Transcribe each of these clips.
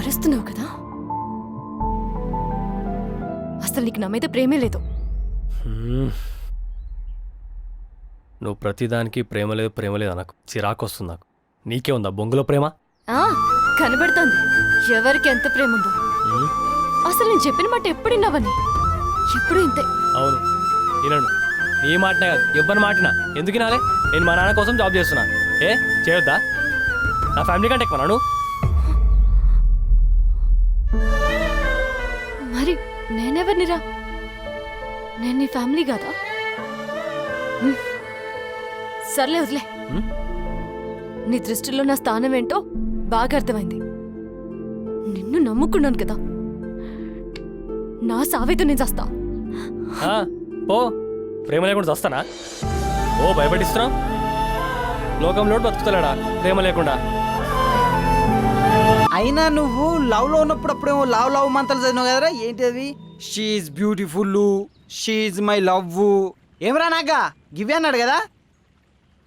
అరుస్తున్నావు కదా, అసలు నీకు నా మీద ప్రేమే లేదు. నువ్వు ప్రతిదానికి ప్రేమ లేదు నాకు చిరాకు వస్తుంది. నాకు నీకే ఉందా బొంగులో ప్రేమ? కనబడుతోంది ఎవరికి ఎంత ప్రేమ ఉందో. అసలు నేను చెప్పిన మాట ఎప్పుడు విన్నావని? ఎప్పుడు ఇంతే. అవును వినను, నీ మాటనే కాదు ఎవ్వరి మాటినా ఎందుకు వినాలే? నేను మా నాన్న కోసం జాబ్ చేస్తున్నా, చేయొద్దా? నా ఫ్యామిలీ కంటే ఎక్కువ నువ్వు. మరి నేనెవరినిరా? నేను నీ ఫ్యామిలీ కాదా? సర్లే వదిలే. నీ దృష్టిలో నా స్థానం ఏంటో బాగా అర్థమైంది. నిన్ను నమ్ముకున్నాను కదా, నా సావేతో నేను చస్తా. ఓ ప్రేమ లేకుండా చస్తానా? ఓ భయపడిస్తున్నావు? లోకంలో బతుకుతలేడా ప్రేమ లేకుండా? అయినా నువ్వు లవ్ లో ఉన్నప్పుడు అప్పుడేమో లవ్ మంత్రాలు చదివినావు కదరా, ఏంటి అవి? She beautiful, she my love, ఏమరా నాగా గివ్వి అన్నాడు కదా.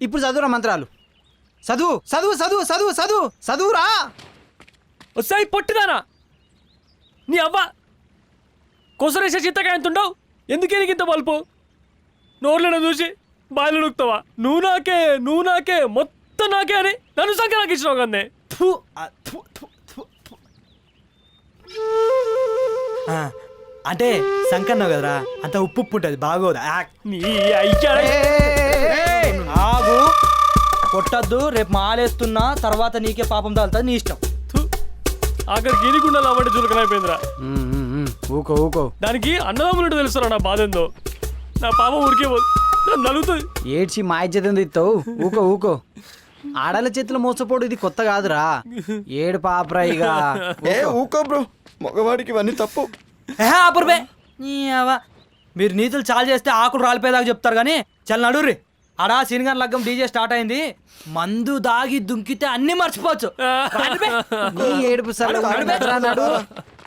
ఇప్పుడు చదువురా మంత్రాలు, చదువు చదువు చదువు చదువు చదువు చదువురా. వస్తాయి పొట్టిదానా నీ అవ్వ, కొసరేసే చిత్తగా ఎంత ఉండవు? ఎందుకే నీకు ఇంత బల్పు? నోర్లను చూసి బాయిలు నొక్కుతావా? నువ్వు నాకే మొత్తం నాకే అని నన్ను సంఖ్య నాకు ఇచ్చినావు కన్నే. అంటే సంకన్నావు కదరా, అంత ఉప్పు ఉంటుంది బాగోదా? నీ అయ్యా ఆగు, కొట్టద్దు. రేపు మాలేస్తున్నా తర్వాత నీకే పాపం తాగుతుంది, నీ ఇష్టం. అక్కడ గిరిగుండాలు అవ్వంటే చులకనైపోయిందిరా. ఊకో ఊకో. దానికి అన్నదమ్ములు తెలుస్తారా నా బాధ ఏందో? నా పాపం ఉడికే నన్ను నలుగుతుంది. ఏడ్చి మా ఇజ్జత్ ఇస్తావు? ఊకో ఊకో. ఆడల చేతిలో మోసపోడు ఇది కొత్త కాదురా. ఏడు పాపరా ఇక. ఊకో బ్రో, మగవాడికి ఇవన్నీ తప్పు. అప్పుడే మీరు నీతులు చాలు చేస్తే ఆకులు రాలిపోయేదాకా చెప్తారు కానీ చల్ నడుర్రి. ఆడా సీనియర్ లగ్గం డీజే స్టార్ట్ అయింది. మందు దాగి దుంకితే అన్ని మర్చిపోవచ్చు. నీ ఏడుపు సరే.